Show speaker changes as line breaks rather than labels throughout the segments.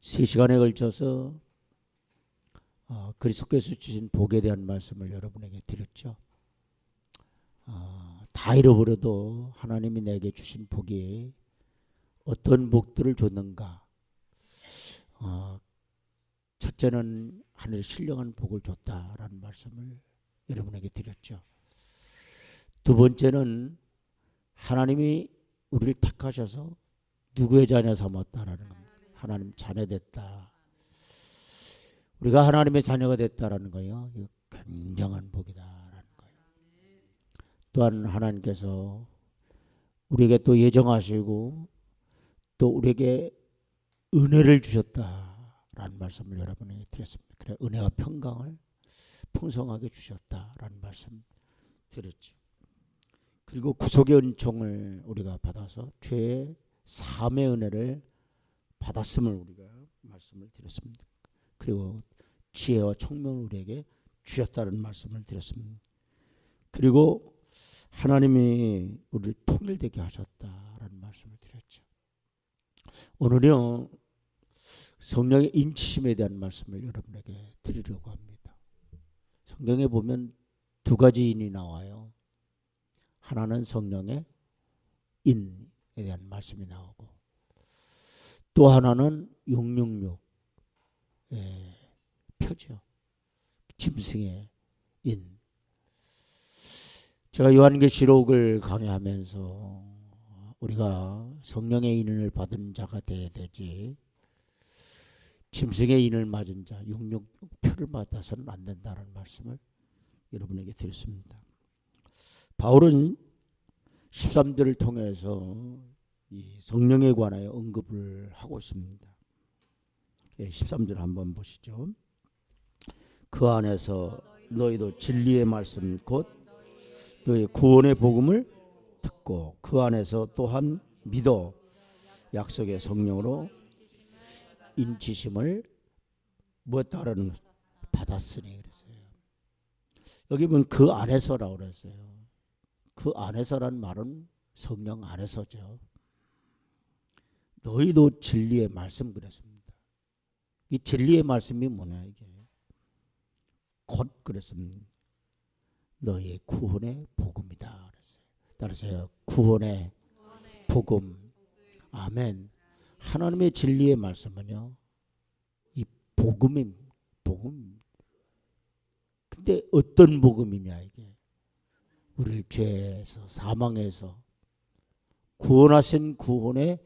3시간에 걸쳐서 그리스도께서 주신 복에 대한 말씀을 여러분에게 드렸죠. 다 잃어버려도 하나님이 내게 주신 복이 어떤 복들을 줬는가. 첫째는 하늘 신령한 복을 줬다라는 말씀을 여러분에게 드렸죠. 두 번째는 하나님이 우리를 택하셔서 누구의 자녀 삼았다라는 겁니다. 하나님 자녀 됐다. 우리가 하나님의 자녀가 됐다라는 거예요. 이거 굉장한 복이다라는 거예요. 또한 하나님께서 우리에게 또 예정하시고 또 우리에게 은혜를 주셨다라는 말씀을 여러분에게 드렸습니다. 그래, 은혜와 평강을 풍성하게 주셨다라는 말씀 드렸죠. 그리고 구속의 은총을 우리가 받아서 죄의 사함의 은혜를 받았음을 우리가 말씀을 드렸습니다. 그리고 지혜와 총명을 우리에게 주셨다는 말씀을 드렸습니다. 그리고 하나님이 우리를 통일되게 하셨다라는 말씀을 드렸죠. 오늘은 성령의 인치심에 대한 말씀을 여러분에게 드리려고 합니다. 성경에 보면 두 가지 인이 나와요. 하나는 성령의 인에 대한 말씀이 나오고 또 하나는 666 표죠. 짐승의 인. 제가 요한계시록을 강의하면서 우리가 성령의 인을 받은 자가 되어야 되지 짐승의 인을 맞은 자 666표를 받아서는 안 된다는 말씀을 여러분에게 드렸습니다. 바울은 13절을 통해서 이 성령에 관하여 언급을 하고 있습니다. 13절 한번 보시죠. 그 안에서 너희도 진리의 말씀 곧 너희 구원의 복음을 듣고 그 안에서 또한 믿어 약속의 성령으로 인치심을 무엇다라는 받았으니 그랬어요. 여기 보면 그 안에서라고 그랬어요. 그 안에서란 말은 성령 안에서죠. 너희도 진리의 말씀 그랬습니다. 이 진리의 말씀이 뭐냐 이게 곧 그랬습니다. 너희의 구원의 복음이다 그랬어요. 따라서요 구원의 복음. 아멘. 하나님의 진리의 말씀은요 이 복음. 근데 어떤 복음이냐 이게 우리를 죄에서 사망에서 구원하신 구원의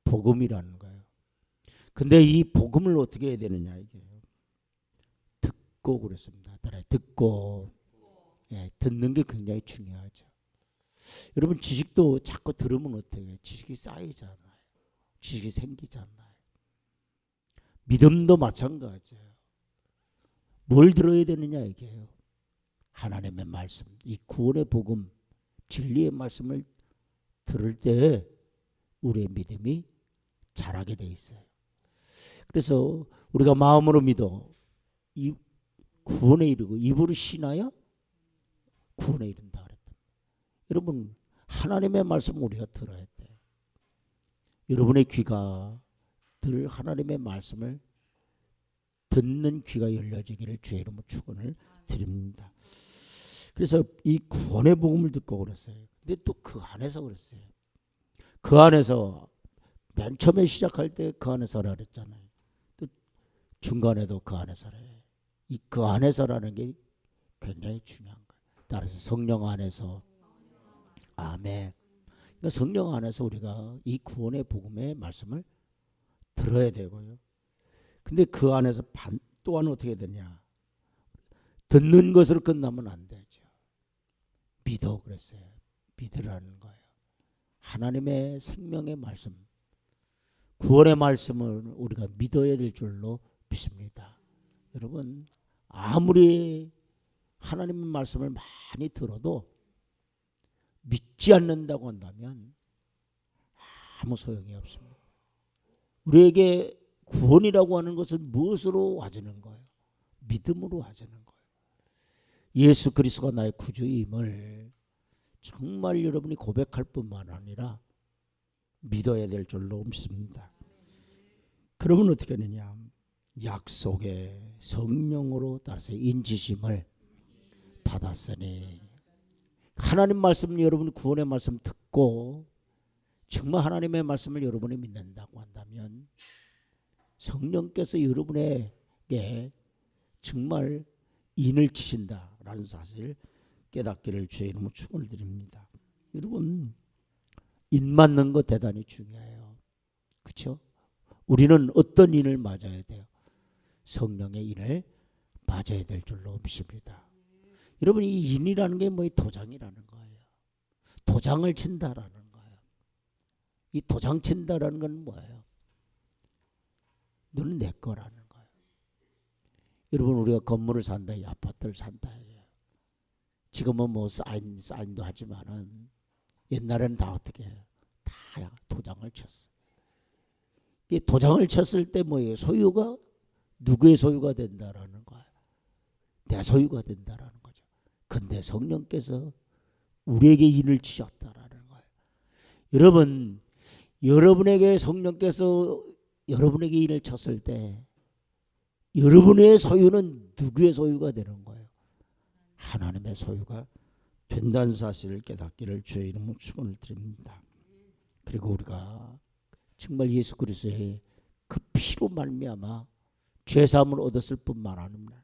복음이라는 거예요. 근데 이 복음을 어떻게 해야 되느냐 이게 듣고 그랬습니다. 따라요. 듣고 듣는 게 굉장히 중요하죠. 여러분 지식도 자꾸 들으면 어때요? 지식이 쌓이잖아요. 지식이 생기잖아요. 믿음도 마찬가지예요. 뭘 들어야 되느냐 이게요. 하나님의 말씀, 이 구원의 복음, 진리의 말씀을 들을 때 우리의 믿음이 자라게 돼 있어요. 그래서 우리가 마음으로 믿어 이 구원에 이르고 입으로 신하여 구원에 이른다 그랬다. 여러분 하나님의 말씀 우리가 들어야 돼. 여러분의 귀가 늘 하나님의 말씀을 듣는 귀가 열려지기를 주의 이름으로 축원을 드립니다. 그래서 이 구원의 복음을 듣고 그랬어요. 근데 또 그 안에서 그랬어요. 그 안에서 맨 처음에 시작할 때 그 안에서라 그랬잖아요. 또 중간에도 그 안에서라. 이 그 안에서라는 게 굉장히 중요한 거예요. 따라서 성령 안에서 아멘. 그러니까 성령 안에서 우리가 이 구원의 복음의 말씀을 들어야 되고요. 근데 그 안에서 또한 어떻게 되냐? 듣는 것으로 끝나면 안 되죠. 믿어 그랬어요. 믿으라는 거예요. 하나님의 생명의 말씀, 구원의 말씀을 우리가 믿어야 될 줄로 믿습니다. 여러분 아무리 하나님의 말씀을 많이 들어도 믿지 않는다고 한다면 아무 소용이 없습니다. 우리에게 구원이라고 하는 것은 무엇으로 와주는 거예요? 믿음으로 와주는 거예요. 예수 그리스도가 나의 구주임을 정말 여러분이 고백할 뿐만 아니라 믿어야 될 줄로 믿습니다. 그러면 어떻게 하느냐? 약속의 성령으로 따라서 인지심을 받았으니, 하나님 말씀, 여러분 구원의 말씀 듣고 정말 하나님의 말씀을 여러분이 믿는다고 한다면 성령께서 여러분에게 정말 인을 치신다라는 사실 깨닫기를 주의 이름으로 축원을 드립니다. 여러분, 인 맞는 거 대단히 중요해요. 그렇죠? 우리는 어떤 인을 맞아야 돼요? 성령의 인을 맞아야 될 줄로 믿습니다. 여러분, 이 인이라는 게 뭐 도장이라는 거예요. 도장을 친다라는 거예요. 이 도장 친다라는 건 뭐예요? 너는 내 거라는 거예요. 여러분, 우리가 건물을 산다, 아파트를 산다. 지금은 뭐 사인도 하지만은 옛날에는 다 어떻게 해요? 다 도장을 쳤어. 이 도장을 쳤을 때 뭐예요? 소유가 누구의 소유가 된다라는 거예요. 내 소유가 된다라는 거죠. 근데 성령께서 우리에게 인을 치셨다라는 거예요. 여러분, 여러분에게 성령께서 여러분에게 인을 쳤을 때 여러분의 소유는 누구의 소유가 되는 거예요? 하나님의 소유가 된다는 사실을 깨닫기를 주의 이름으로 축원을 드립니다. 그리고 우리가 정말 예수 그리스도의 그 피로 말미암아 죄사함을 얻었을 뿐만 아니라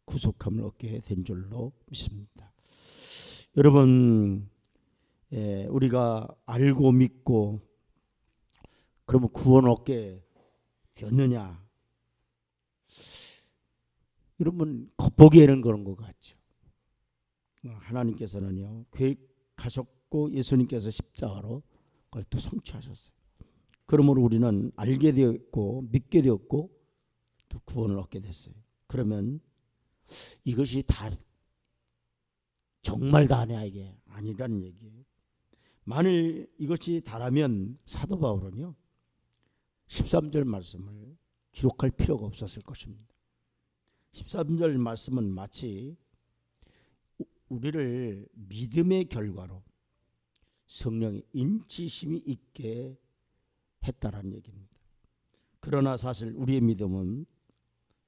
구속함을 얻게 된 줄로 믿습니다. 여러분, 우리가 알고 믿고 그러면 구원 얻게 되느냐? 여러분, 겉보기에는 그런 것 같죠. 하나님께서는요, 계획하셨고 예수님께서 십자가로 그걸 또 성취하셨어요. 그러므로 우리는 알게 되었고 믿게 되었고 또 구원을 얻게 됐어요. 그러면 이것이 다 정말 다냐? 이게 아니라는 얘기예요. 만일 이것이 다라면 사도 바울은요 13절 말씀을 기록할 필요가 없었을 것입니다. 13절 말씀은 마치 우리를 믿음의 결과로 성령의 인치심이 있게 했다라는 얘기입니다. 그러나 사실 우리의 믿음은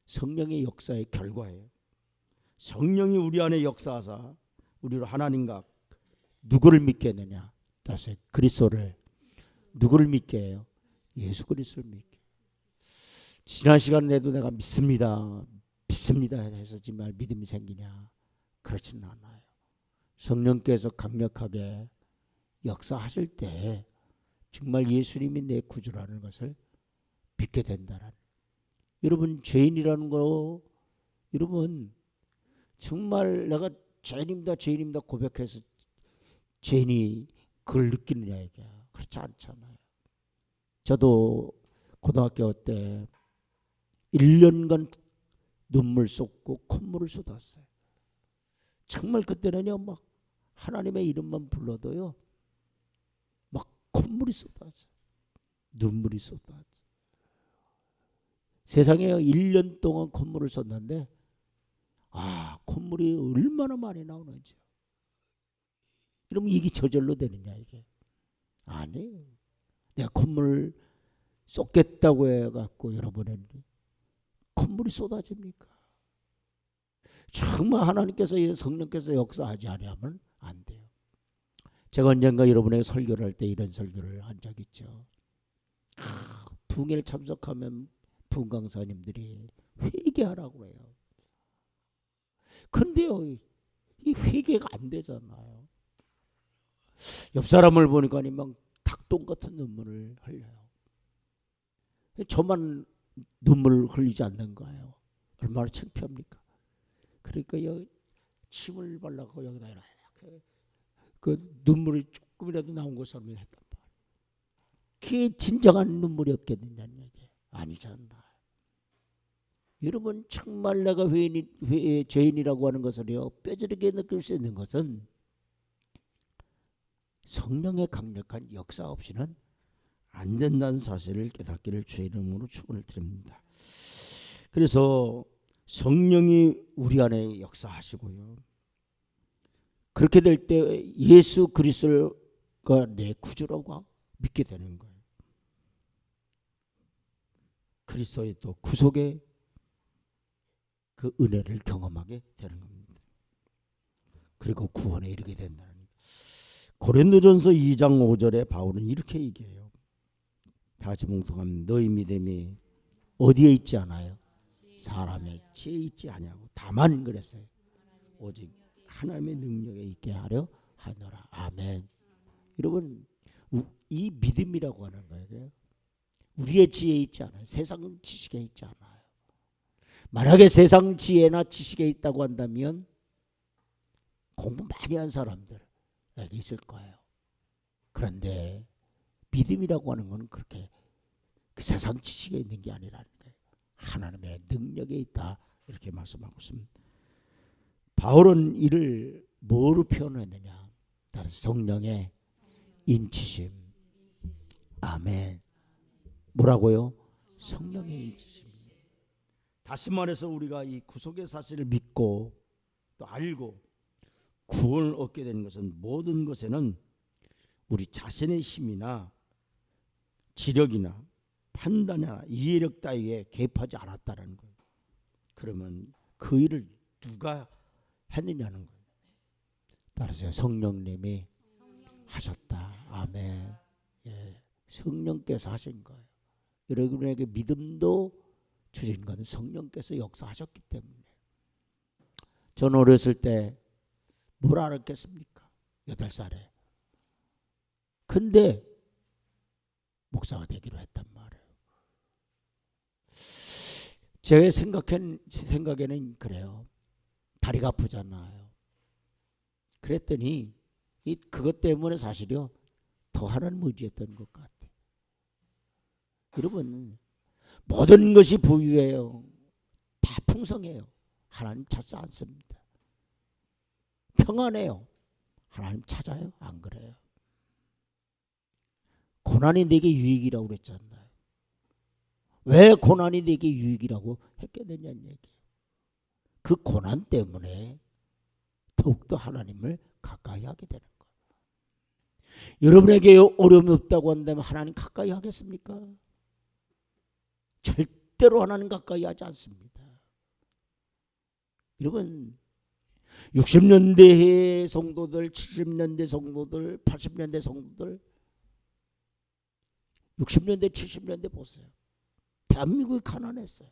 성령의 역사의 결과예요. 성령이 우리 안에 역사하사 우리로 하나님과 누구를 믿게 되냐? 다시 그리스도를, 누구를 믿게 해요? 예수 그리스도를 믿게. 지난 시간에도 내가 믿습니다 해서 정말 믿음이 생기냐? 그렇지는 않아요. 성령께서 강력하게 역사하실 때 정말 예수님이 내 구주라는 것을 믿게 된다라는. 여러분, 죄인이라는 거, 여러분 정말 내가 죄인입니다 고백해서 죄인이 그걸 느끼느냐? 이게 그렇지 않잖아요. 저도 고등학교 때 1년간 눈물 쏟고 콧물을 쏟았어요. 정말 그때는요 막 하나님의 이름만 불러도요 막 콧물이 쏟아져, 눈물이 쏟아져. 세상에 1년 동안 콧물을 쏟는데 콧물이 얼마나 많이 나오는지. 그럼 이게 저절로 되느냐? 이게 아니에요. 내가 콧물 쏟겠다고 해갖고 여러분에게 콧물이 쏟아집니까? 정말 하나님께서, 성령께서 역사하지 않으면 안 돼요. 제가 언젠가 여러분에게 설교를 할 때 이런 설교를 한 적 있죠. 부흥회를 참석하면 부흥 강사님들이 회개하라고 해요. 근데요, 이 회개가 안 되잖아요. 옆 사람을 보니까 막 닭똥 같은 눈물을 흘려요. 저만 눈물을 흘리지 않는 거예요. 얼마나 창피합니까? 그러니까 여기 침을 발라고 여기다 이렇게 그 눈물이 조금이라도 나온 것처럼 했단 말이에요. 그게 진정한 눈물이었겠느냐는 얘기 아니잖아요. 여러분, 정말 내가 죄인이라고 하는 것을요 뼈저리게 느낄 수 있는 것은 성령의 강력한 역사 없이는 안 된다는 사실을 깨닫기를 주의 이름으로 축원을 드립니다. 그래서 성령이 우리 안에 역사하시고요, 그렇게 될 때 예수 그리스도가 내 구주라고 믿게 되는 거예요. 그리스도의 또 구속의 그 은혜를 경험하게 되는 겁니다. 그리고 구원에 이르게 된다는 거예요. 고린도전서 2장 5절에 바울은 이렇게 얘기해요. 다 같이 뭉뚱하면 너희 믿음이 어디에 있지 않아요? 사람의 지혜에 있지 아니하고 다만 그랬어요. 오직 하나님의 능력에 있게 하려 하노라. 아멘. 여러분 이 믿음이라고 하는 거예요. 우리의 지혜에 있지 않아요. 세상 지식에 있지 않아요. 만약에 세상 지혜나 지식에 있다고 한다면 공부 많이 한 사람들에게 있을 거예요. 그런데 믿음이라고 하는 것은 그렇게 그 세상 지식에 있는 게 아니라는 거예요. 하나님의 능력에 있다 이렇게 말씀하고 있습니다. 바울은 이를 뭐로 표현했느냐? 따라서 성령의 인치심. 아멘. 뭐라고요? 성령의 인치심. 다시 말해서 우리가 이 구속의 사실을 믿고 또 알고 구원을 얻게 되는 것은 모든 것에는 우리 자신의 힘이나 지력이나 판단이나 이해력 따위에 개입하지 않았다는 거예요. 그러면 그 일을 누가 했느냐는 거예요. 따라서 성령님이 하셨다. 아멘. 예, 성령께서 하신 거예요. 여러분에게 믿음도 주신 것은 성령께서 역사하셨기 때문에. 전 어렸을 때 뭘 알았겠습니까? 8살에. 근데 목사가 되기로 했단 말이에요. 제 생각에는 그래요. 다리가 아프잖아요. 그랬더니 그것 때문에 사실요 더 하나님 의지했던 것 같아요. 여러분 모든 것이 부유해요. 다 풍성해요. 하나님 찾지 않습니다. 평안해요. 하나님 찾아요? 안 그래요. 고난이 내게 유익이라고 그랬잖아요. 왜 고난이 내게 유익이라고 했겠느냐는 얘기예요. 그 고난 때문에 더욱더 하나님을 가까이 하게 되는 거예요. 여러분에게 어려움이 없다고 한다면 하나님 가까이 하겠습니까? 절대로 하나님 가까이 하지 않습니다. 여러분 60년대 성도들, 70년대 성도들, 80년대 성도들 60년대, 70년대 보세요. 대한민국이 가난했어요.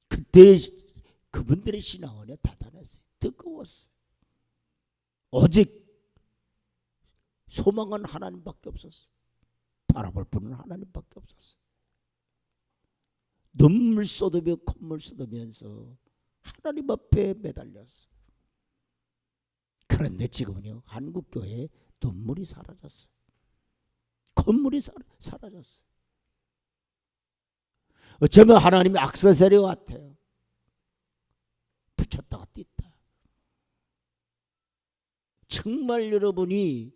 그때 그분들의 신앙은 대단했어요. 뜨거웠어요. 오직 소망은 하나님밖에 없었어요. 바라볼 분은 하나님밖에 없었어요. 눈물 쏟으며 콧물 쏟으면서 하나님 앞에 매달렸어요. 그런데 지금은요 한국교회에 눈물이 사라졌어요. 콧물이 사라졌어요. 어쩌면 하나님이 악사 세력 같아요. 붙였다가 뗐다. 정말 여러분이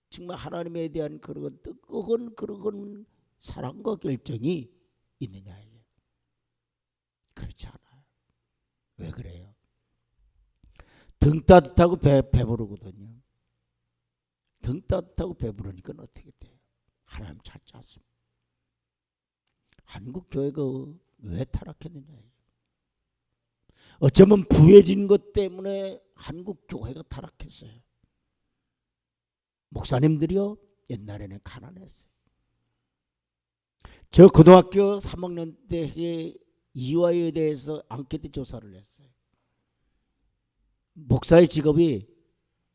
정말 하나님에 대한 그런 뜨거운 그런 사랑과 결정이 있느냐 이게 그렇지 않아요. 왜 그래요? 등 따뜻하고 배부르거든요. 등 따뜻하고 배부르니까 어떻게 돼요? 하나님 찾지 않습니다. 한국 교회가 왜 타락했느냐? 어쩌면 부해진 것 때문에 한국 교회가 타락했어요. 목사님들이요 옛날에는 가난했어요. 저 고등학교 3학년 때에 이화여에 대해서 앙케이트 조사를 했어요. 목사의 직업이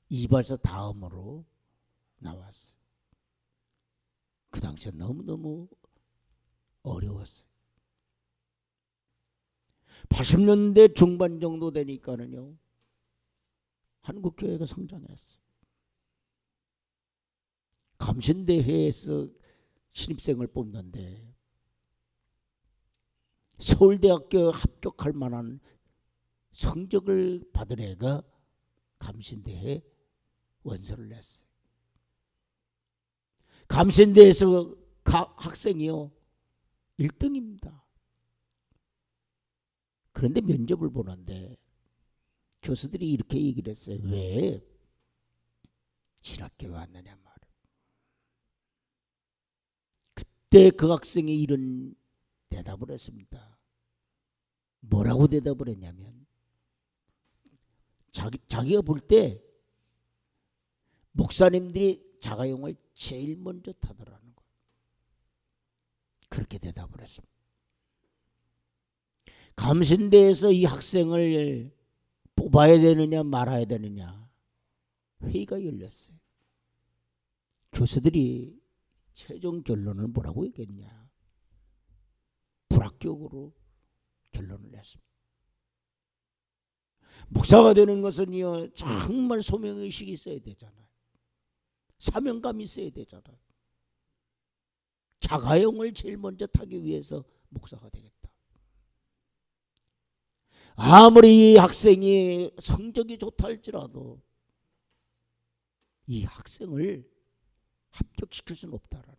이발사 다음으로 나왔어요. 그 당시에 너무너무 어려웠어요. 80년대 중반 정도 되니까는요 한국교회가 성장했어요. 감신대회에서 신입생을 뽑는데 서울대학교 합격할 만한 성적을 받은 애가 감신대회 원서를 냈어요. 감신대에서 학생이요 1등입니다. 그런데 면접을 보는데 교수들이 이렇게 얘기를 했어요. 왜 신학교에 왔느냐 말이에요. 그때 그 학생이 이런 대답을 했습니다. 뭐라고 대답을 했냐면 자기가 볼 때 목사님들이 자가용을 제일 먼저 타더라는 거예요. 그렇게 대답을 했습니다. 감신대에서 이 학생을 뽑아야 되느냐 말아야 되느냐 회의가 열렸어요. 교수들이 최종 결론을 뭐라고 얘기했냐. 불합격으로 결론을 냈습니다. 목사가 되는 것은요, 정말 소명의식이 있어야 되잖아요. 사명감이 있어야 되잖아요. 자가용을 제일 먼저 타기 위해서 목사가 되겠다. 아무리 이 학생이 성적이 좋다 할지라도 이 학생을 합격시킬 수는 없다라는.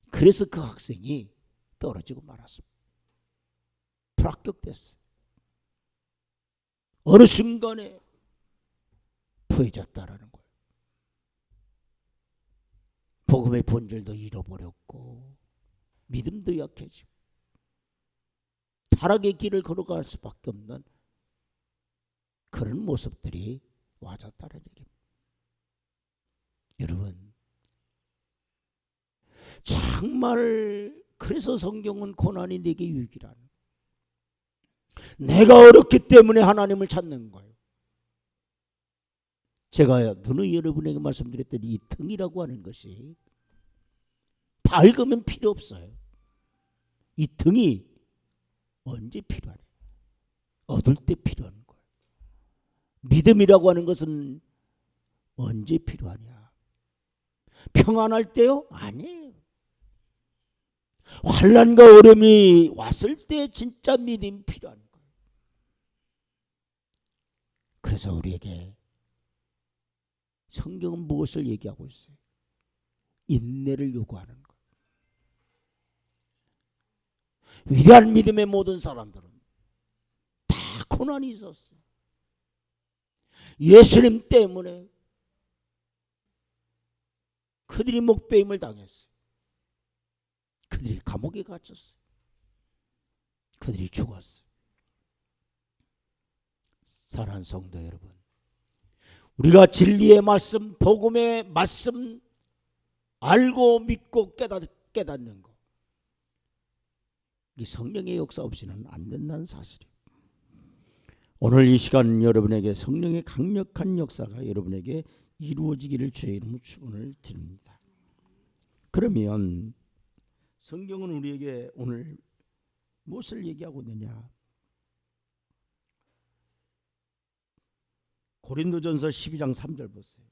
그래서 그 학생이 떨어지고 말았습니다. 불합격됐어요. 어느 순간에 부해졌다라는 거예요. 복음의 본질도 잃어버렸고 믿음도 약해지고 타락의 길을 걸어갈 수밖에 없는 그런 모습들이 와졌다는 얘기입니다. 여러분, 정말 그래서 성경은 고난이 내게 유익이라는, 내가 어렵기 때문에 하나님을 찾는 거예요. 제가 누누이 여러분에게 말씀드렸던 이 등이라고 하는 것이 밝으면 필요 없어요. 이 등이 언제 필요하냐? 얻을 때 필요한 거예요. 믿음이라고 하는 것은 언제 필요하냐? 평안할 때요? 아니에요. 환난과 어려움이 왔을 때 진짜 믿음이 필요한 거예요. 그래서 우리에게 성경은 무엇을 얘기하고 있어요? 인내를 요구하는 거예요. 위대한 믿음의 모든 사람들은 다 고난이 있었어요. 예수님 때문에 그들이 목배임을 당했어요. 그들이 감옥에 갇혔어요. 그들이 죽었어요. 사랑하는 성도 여러분, 우리가 진리의 말씀, 복음의 말씀 알고 믿고 깨닫는 것, 이 성령의 역사 없이는 안 된다는 사실이에요. 오늘 이 시간 여러분에게 성령의 강력한 역사가 여러분에게 이루어지기를 주의 이름으로 축원을 드립니다. 그러면 성경은 우리에게 오늘 무엇을 얘기하고 있느냐? 고린도전서 12장 3절 보세요.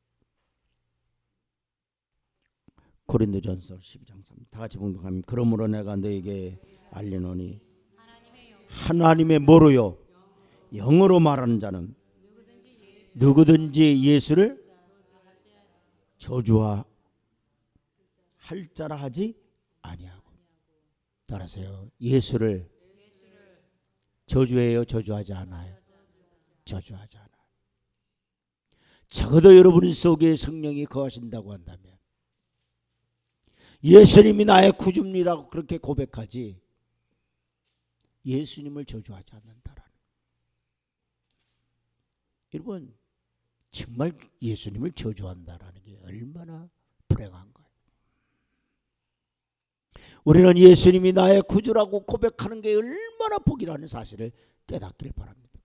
고린도전서 12장 3절 다 같이 봉독하면, 그러므로 내가 너에게 알리노니 하나님의 뭐로요? 영어로 말하는 자는 누구든지 예수를 저주할 자라 하지 아니하고. 따라서요, 예수를 저주해요? 저주하지 않아요? 저주하지 않아요. 적어도 여러분 속에 성령이 거하신다고 한다면 예수님이 나의 구주입니다라고 그렇게 고백하지 예수님을 저주하지 않는다라는. 여러분, 정말 예수님을 저주한다라는 게 얼마나 불행한 거예요. 우리는 예수님이 나의 구주라고 고백하는 게 얼마나 복이라는 사실을 깨닫기를 바랍니다.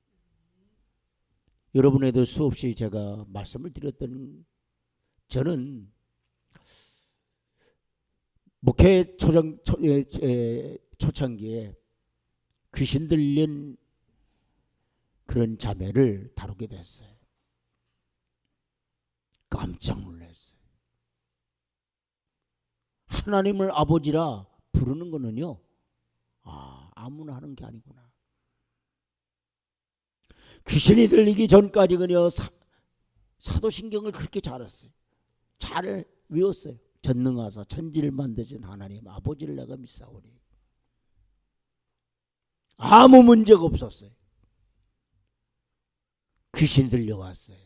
여러분에도 수없이 제가 말씀을 드렸던, 저는 목회 초창기에 귀신 들린 그런 자매를 다루게 됐어요. 깜짝 놀랐어요. 하나님을 아버지라 부르는 거는요, 아무나 하는 게 아니구나. 귀신이 들리기 전까지 그냥 사도신경을 그렇게 잘했어요. 잘 외웠어요. 전능하사 천지를 만드신 하나님 아버지를 내가 믿사오니. 아무 문제가 없었어요. 귀신이 들려왔어요.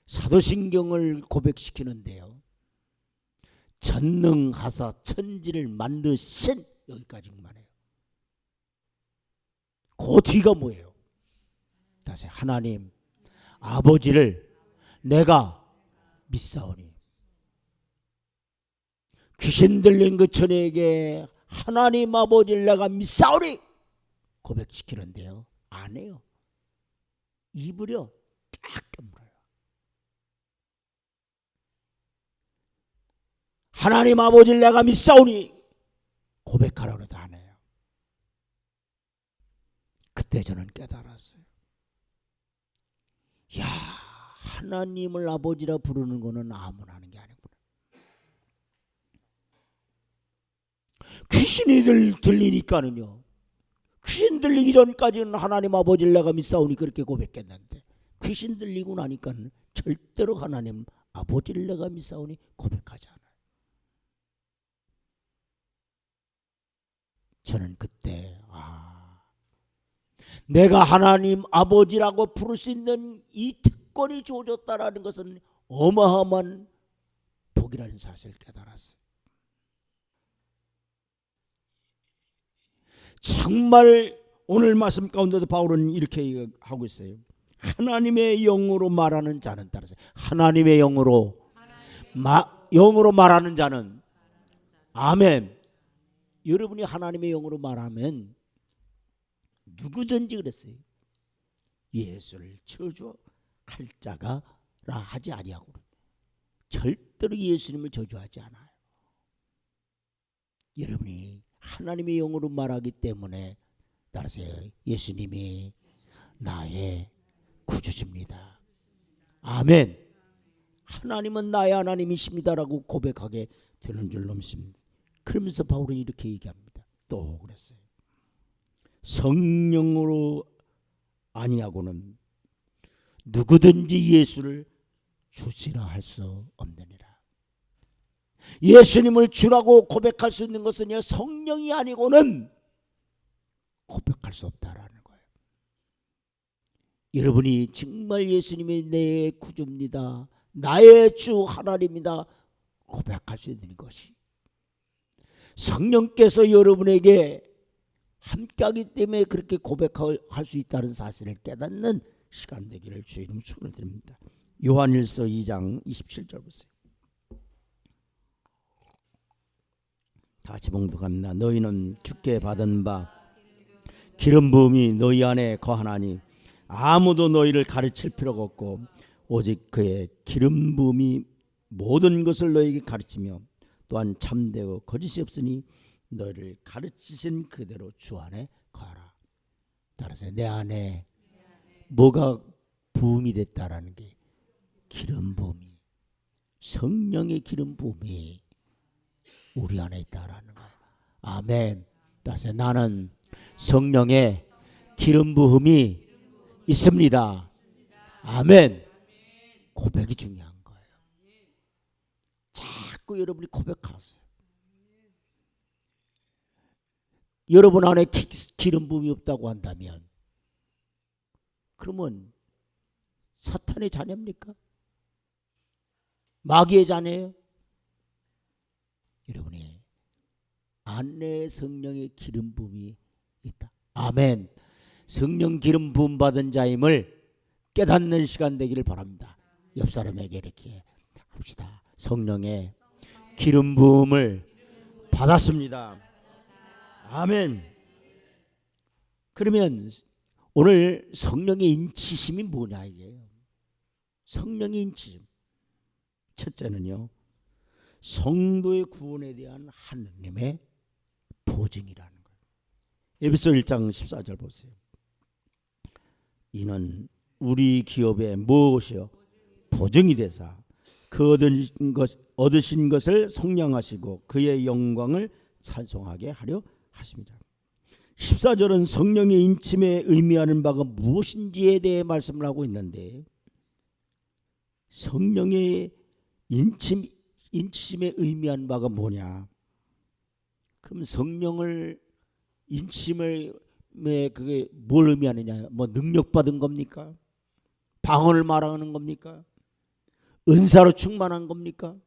사도신경을 고백시키는데요, 전능하사 천지를 만드신, 여기까지만 해요. 그 뒤가 뭐예요? 다시 하나님 아버지를 내가 믿사오니. 귀신 들린 그 처녀에게 하나님 아버지를 내가 믿사오니 고백시키는데요, 안 해요. 입을요 딱 깨물어요. 하나님 아버지를 내가 믿사오니 고백하라고 해도 안 해요. 그때 저는 깨달았어요. 야, 하나님을 아버지라 부르는 거는 아무나 하는 게 아니구나. 귀신이 들리니까는요, 귀신 들리기 전까지는 하나님 아버지를 내가 믿사오니 그렇게 고백했는데, 귀신 들리고 나니까는 절대로 하나님 아버지를 내가 믿사오니 고백하지 않아요. 저는 그때 내가 하나님 아버지라고 부를 수 있는 이 특권이 주어졌다라는 것은 어마어마한 복이라는 사실을 깨달았어요. 정말 오늘 말씀 가운데도 바울은 이렇게 하고 있어요. 하나님의 영으로 말하는 자는, 따라서 하나님의 영으로 말하는 자는, 아멘. 여러분이 하나님의 영으로 말하면 누구든지 그랬어요. 예수를 저주할 자가라 하지 아니하고, 절대로 예수님을 저주하지 않아요. 여러분이 하나님의 영으로 말하기 때문에, 따라서 예수님이 나의 구주십니다. 아멘. 하나님은 나의 하나님이십니다라고 고백하게 되는 줄로 믿습니다. 그러면서 바울은 이렇게 얘기합니다. 또 그랬어요. 성령으로 아니하고는 누구든지 예수를 주시라 할 수 없느니라. 예수님을 주라고 고백할 수 있는 것은 성령이 아니고는 고백할 수 없다라는 거예요. 여러분이 정말 예수님이 내 구주입니다, 나의 주 하나님이다 고백할 수 있는 것이, 성령께서 여러분에게 함께하기 때문에 그렇게 고백할 수 있다는 사실을 깨닫는 시간 되기를 주의 이름으로 축원드립니다. 요한일서 2장 27절 보세요. 다시 봉독합니다. 너희는 주께 받은 바 기름 부음이 너희 안에 거하나니 아무도 너희를 가르칠 필요가 없고 오직 그의 기름 부음이 모든 것을 너희에게 가르치며 또한 참되고 거짓이 없으니 너희를 가르치신 그대로 주 안에 거하라. 따라서 내 안에 뭐가 부음이 됐다라는 게 기름 부음이, 성령의 기름 부음이 우리 안에 있다라는 거예요. 아멘. 따라서 나는 성령의 기름 부음이 있습니다. 아멘. 고백이 중요한 거예요. 자꾸 여러분이 고백하세요. 여러분 안에 기름 부음이 없다고 한다면 그러면 사탄의 자녀입니까? 마귀의 자녀예요? 여러분이 안에 성령의 기름 부음이 있다. 아멘. 성령 기름 부음 받은 자임을 깨닫는 시간 되기를 바랍니다. 옆 사람에게 이렇게 합시다. 성령의 기름 부음을 받았습니다. 아멘. 그러면 오늘 성령의 인치심이 뭐냐 이게요. 성령의 인치심. 첫째는요, 성도의 구원에 대한 하느님의 보증이라는 거예요. 에베소 1장 14절 보세요. 이는 우리 기업의 무엇이요? 보증이 되사 그 얻으신 것을 속량하시고 그의 영광을 찬송하게 하려 하십니다. 14절은 성령의 인침에 의미하는 바가 무엇인지에 대해 말씀을 하고 있는데, 성령의 인침에 의미하는 바가 뭐냐? 그럼 성령을 인침을 그게 뭘 의미하느냐? 뭐 능력 받은 겁니까? 방언을 말하는 겁니까? 은사로 충만한 겁니까?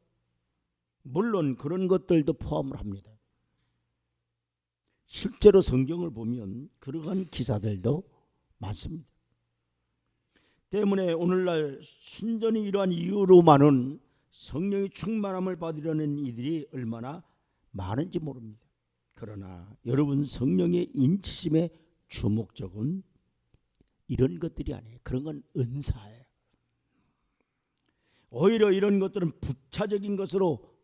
물론 그런 것들도 포함을 합니다. 실제로 성경을 보면 그러한 기사들도 많습니다. 때문에 오늘날 순전히 이러한 이유로만은 성령의 충만함을 받으려는 이들이 얼마나 많은지 모릅니다. 그러나 여러분, 성령의 인치심의 주목적은 이런 것들이 아니에요. 그런 건 은사예요. 오히려 이런 것들은 부차적인 것으로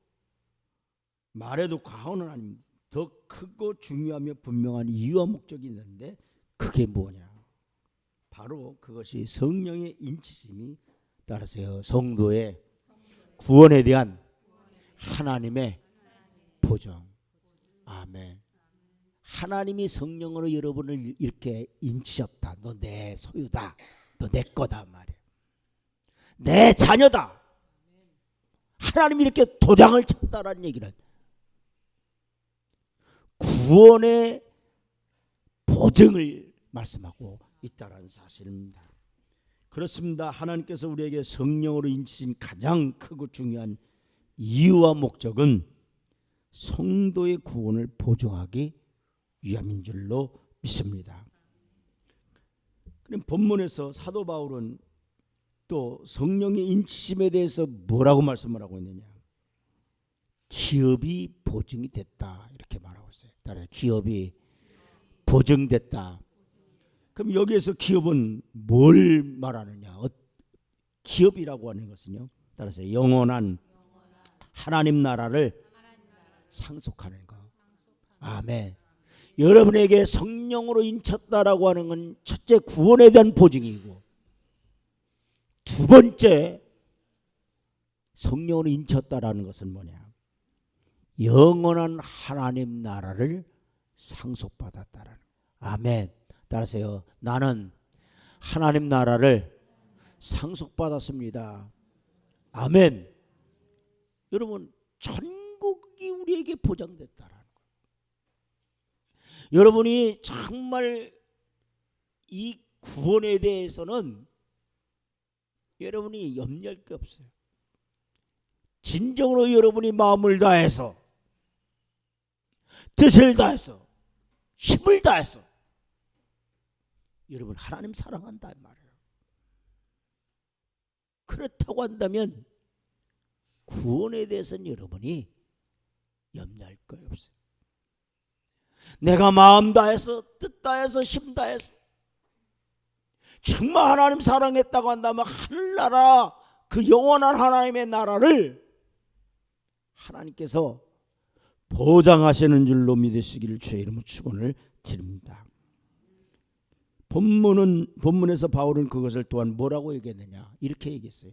말해도 과언은 아닙니다. 더 크고 중요하며 분명한 이유와 목적이 있는데 그게 뭐냐? 바로 그것이 성령의 인치심이, 따라서요, 성도의 구원에 대한 하나님의 보정. 아멘. 하나님이 성령으로 여러분을 이렇게 인치셨다. 너 내 소유다. 너 내 거다 말이야. 내 자녀다. 하나님이 이렇게 도장을 쳤다라는 얘기는 구원의 보증을 말씀하고 있다는 사실입니다. 그렇습니다. 하나님께서 우리에게 성령으로 인치신 가장 크고 중요한 이유와 목적은 성도의 구원을 보증하기 위함인 줄로 믿습니다. 그럼 본문에서 사도 바울은 또 성령의 인치심에 대해서 뭐라고 말씀을 하고 있느냐? 기업이 보증이 됐다, 이렇게 말하고 있어요. 따라서 기업이 보증됐다. 그럼 여기에서 기업은 뭘 말하느냐? 기업이라고 하는 것은요, 따라서 영원한 하나님 나라를 상속하는 것. 아멘. 여러분에게 성령으로 인쳤다라고 하는 건 첫째 구원에 대한 보증이고, 두 번째 성령으로 인쳤다라는 것은 뭐냐? 영원한 하나님 나라를 상속받았다라는. 아멘. 따라서요, 나는 하나님 나라를 상속받았습니다. 아멘. 여러분, 천국이 우리에게 보장됐다라는 거예요. 여러분이 정말 이 구원에 대해서는 여러분이 염려할 게 없어요. 진정으로 여러분이 마음을 다해서, 뜻을 다해서, 힘을 다해서 여러분 하나님 사랑한다 말이에요. 그렇다고 한다면 구원에 대해서는 여러분이 염려할 거 없어요. 내가 마음 다해서, 뜻 다해서, 힘 다해서 정말 하나님 사랑했다고 한다면 하늘나라, 그 영원한 하나님의 나라를 하나님께서 보장하시는 줄로 믿으시기를 주의 이름으로 축원을 드립니다. 본문에서 바울은 그것을 또한 뭐라고 얘기했느냐? 이렇게 얘기했어요.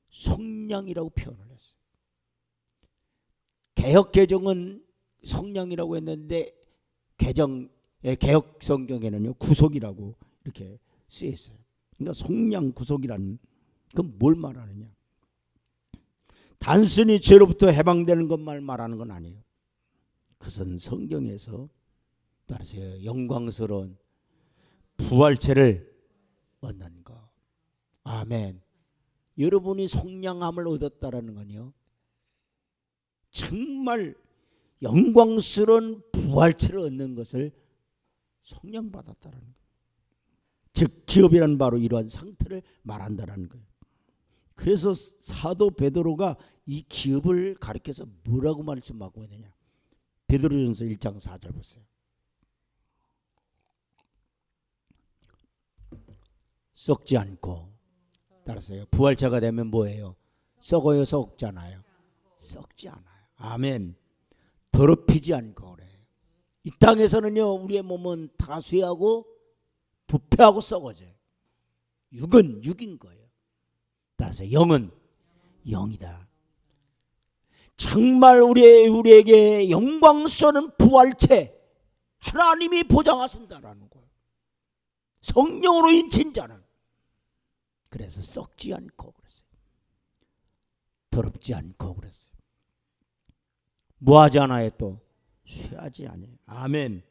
속량이라고 표현을 했어요. 개역 개정은 속량이라고 했는데 개역 성경에는요, 구속이라고 이렇게 쓰여 있어요. 그러니까 속량, 구속이라는 그건 뭘 말하느냐? 단순히 죄로부터 해방되는 것만 말하는 건 아니에요. 그것은 성경에서 따라서 영광스러운 부활체를 얻는 것. 아멘. 여러분이 속량함을 얻었다라는 건요, 정말 영광스러운 부활체를 얻는 것을 속량받았다라는 거예요. 즉 기업이란 바로 이러한 상태를 말한다라는 거예요. 그래서 사도 베드로가 이 기업을 가리켜서 뭐라고 말씀하고 있느냐? 베드로전서 1장 4절 보세요. 썩지 않고, 따라서요, 부활체가 되면 뭐예요? 썩어요, 썩잖아요? 썩지 않아요. 아멘. 더럽히지 않고 그래요. 이 땅에서는요, 우리의 몸은 다 쇠하고 부패하고 썩어져요. 육은 육인 거예요. 따라서 영은 영이다. 정말 우리에게 영광스러운 부활체 하나님이 보장하신다라는 거예요. 성령으로 인친 자는. 그래서 썩지 않고 그랬어요. 더럽지 않고 그랬어요. 뭐하지 않아요? 또 쇠하지 않아요. 아멘.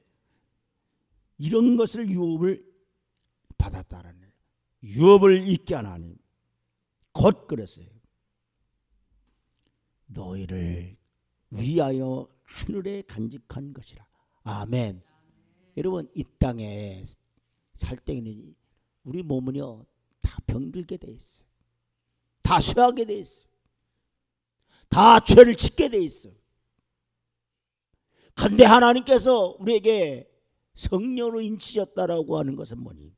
이런 것을 유업을 받았다라는 거예요. 유업을 잊게 하나님 곧 그랬어요. 너희를 위하여 하늘에 간직한 것이라. 아멘. 여러분, 이 땅에 살 때에는 우리 몸은요 다 병들게 돼 있어. 다 쇠하게 돼 있어. 다 죄를 짓게 돼 있어. 근데 하나님께서 우리에게 성령으로 인치셨다라고 하는 것은 뭐니?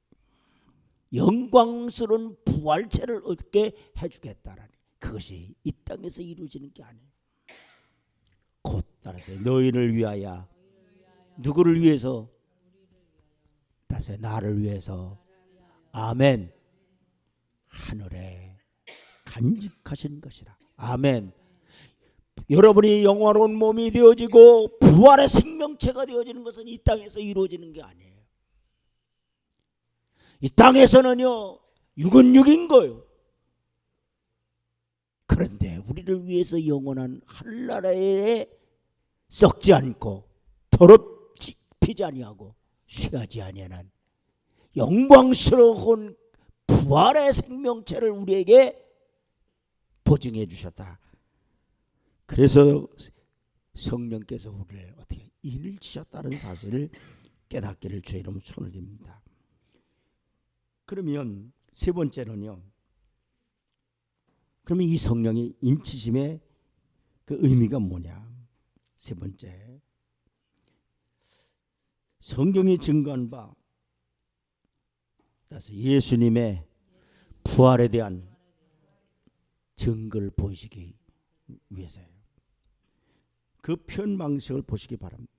영광스러운 부활체를 얻게 해주겠다라는, 그것이 이 땅에서 이루어지는 게 아니에요. 곧 따라서 너희를 위하여, 누구를 위해서? 따라서 나를 위해서. 아멘. 하늘에 간직하신 것이라. 아멘. 여러분이 영화로운 몸이 되어지고 부활의 생명체가 되어지는 것은 이 땅에서 이루어지는 게 아니에요. 이 땅에서는요 육은 육인 거예요. 그런데 우리를 위해서 영원한 하늘나라에 썩지 않고 더럽지 피지 아니하고 쇠하지 아니하는 영광스러운 부활의 생명체를 우리에게 보증해 주셨다. 그래서 성령께서 우리를 어떻게 인을 치셨다는 사실을 깨닫기를 주의 이름으로 손을 듭니다. 그러면 세 번째는요, 그러면 이 성령의 인치심의 그 의미가 뭐냐? 세 번째, 성경이 증거한 바 따라서 예수님의 부활에 대한 증거를 보이시기 위해서예요. 그 표현 방식을 보시기 바랍니다.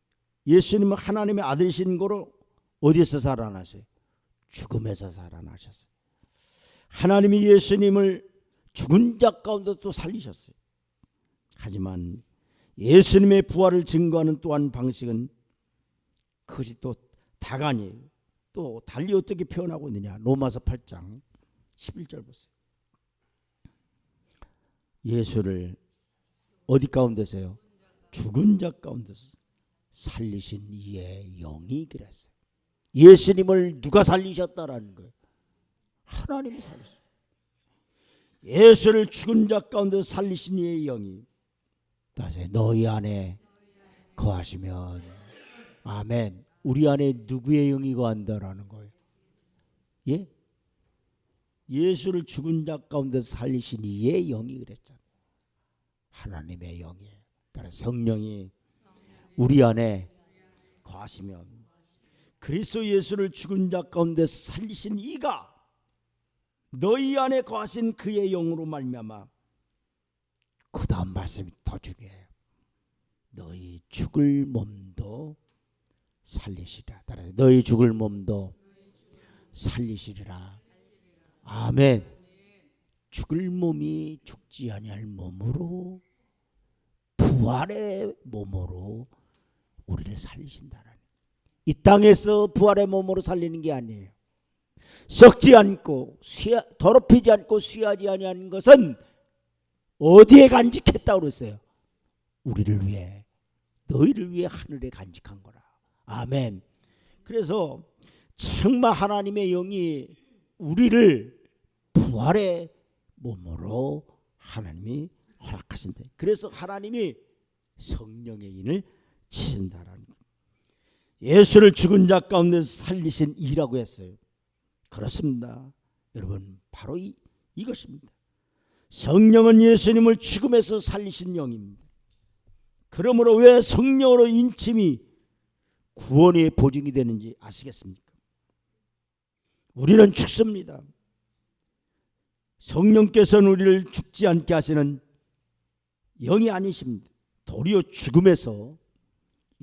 예수님은 하나님의 아들이신 거로 어디서 살아나셨어요? 죽음에서 살아나셨어요. 하나님이 예수님을 죽은 자 가운데 또 살리셨어요. 하지만 예수님의 부활을 증거하는 또한 방식은 그것이 또 다간이에요. 또 달리 어떻게 표현하고 있느냐? 로마서 8장 11절 보세요. 예수를 어디 가운데서요? 죽은 자 가운데서 살리신 이의 영이 그랬어요. 예수님을 누가 살리셨다라는 거예요? 하나님이 살리셨어요. 예수를 죽은 자 가운데서 살리신 이의 영이 다시 너희 안에 거하시면, 아멘. 우리 안에 누구의 영이 거한다라는 거예요? 예? 예수를 죽은 자 가운데서 살리신 이의 영이 그랬잖아요. 하나님의 영이에요. 따라서 성령이 우리 안에 거하시면, 그리스도 예수를 죽은 자 가운데서 살리신 이가 너희 안에 거하신 그의 영으로 말미암아, 그 다음 말씀이 더 중요해요. 너희 죽을 몸도 살리시리라. 따라서 너희 죽을 몸도 살리시리라. 아멘. 죽을 몸이 죽지 아니할 몸으로, 부활의 몸으로 우리를 살리신다라는, 이 땅에서 부활의 몸으로 살리는 게 아니에요. 썩지 않고 더럽히지 않고 쇠하지 아니하는 것은 어디에 간직했다고 그랬어요? 우리를 위해, 너희를 위해 하늘에 간직한 거라. 아멘. 그래서 정말 하나님의 영이 우리를 부활의 몸으로 하나님이 허락하신다. 그래서 하나님이 성령의 인을 치신다라는 거예요. 예수를 죽은 자 가운데서 살리신 이라고 했어요. 그렇습니다. 여러분, 바로 이것입니다. 성령은 예수님을 죽음에서 살리신 영입니다. 그러므로 왜 성령으로 인침이 구원의 보증이 되는지 아시겠습니까? 우리는 죽습니다. 성령께서는 우리를 죽지 않게 하시는 영이 아니십니다. 도리어 죽음에서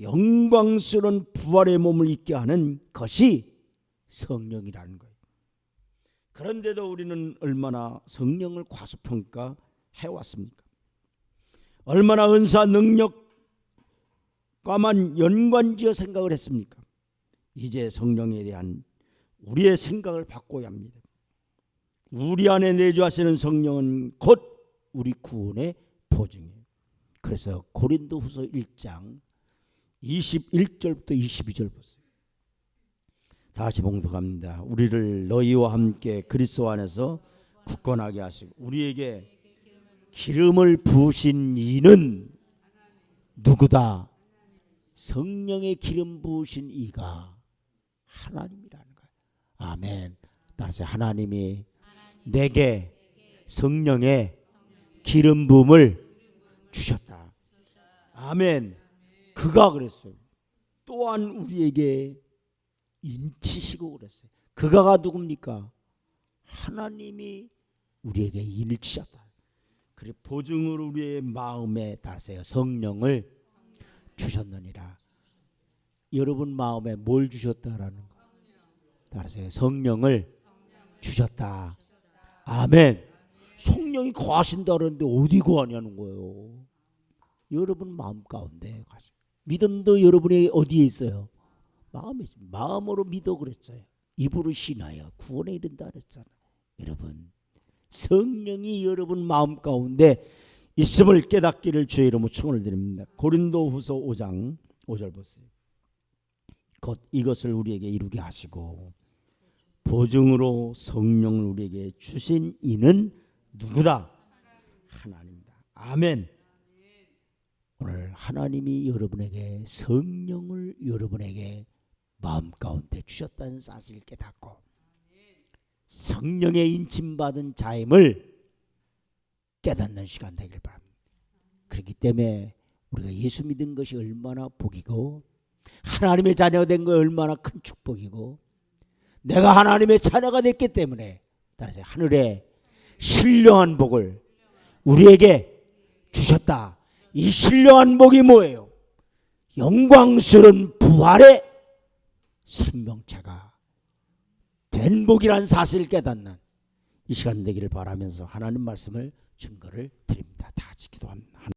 영광스러운 부활의 몸을 있게 하는 것이 성령이라는 거예요. 그런데도 우리는 얼마나 성령을 과소평가 해왔습니까? 얼마나 은사 능력과만 연관지어 생각을 했습니까? 이제 성령에 대한 우리의 생각을 바꿔야 합니다. 우리 안에 내주하시는 성령은 곧 우리 구원의 보증이에요. 그래서 고린도후서 1장 21절부터 22절 보세요. 다시 봉독합니다. 우리를 너희와 함께 그리스도 안에서 굳건하게 하시고 우리에게 기름을 부으신 이는 누구다? 성령의 기름 부으신 이가 하나님이라는 거예요. 아멘. 따라서 하나님이 내게 성령의 기름 부음을 주셨다. 아멘. 그가 그랬어요. 또한 우리에게 인치시고 그랬어요. 그가가 누굽니까? 하나님이 우리에게 인치셨다. 그래 보증으로 우리의 마음에 따라서 성령을 주셨느니라. 여러분 마음에 뭘 주셨다라는 거. 따라서 성령을 주셨다. 아멘. 성령이 거하신다 그러는데 어디 거하냐는 거예요. 여러분 마음 가운데 가시. 믿음도 여러분의 어디에 있어요? 마음에 있어요. 마음으로 믿어 그랬어요. 입으로 신하여 구원에 이른다 그랬잖아요. 여러분 성령이 여러분 마음 가운데 있음을 깨닫기를 주의 이름으로 축원을 드립니다. 고린도후서 5장 5절 보세요. 곧 이것을 우리에게 이루게 하시고 보증으로 성령을 우리에게 주신 이는 누구다? 하나님이다. 아멘. 오늘 하나님이 여러분에게 성령을 여러분에게 마음 가운데 주셨다는 사실을 깨닫고 성령의 인침받은 자임을 깨닫는 시간 되길 바랍니다. 그렇기 때문에 우리가 예수 믿은 것이 얼마나 복이고 하나님의 자녀가 된 것이 얼마나 큰 축복이고 내가 하나님의 자녀가 됐기 때문에 따라서 하늘에 신령한 복을 우리에게 주셨다. 이 신령한 복이 뭐예요? 영광스러운 부활의 생명체가 된 복이라는 사실을 깨닫는 이 시간 되기를 바라면서 하나님 말씀을 증거를 드립니다. 다 같이 기도합니다.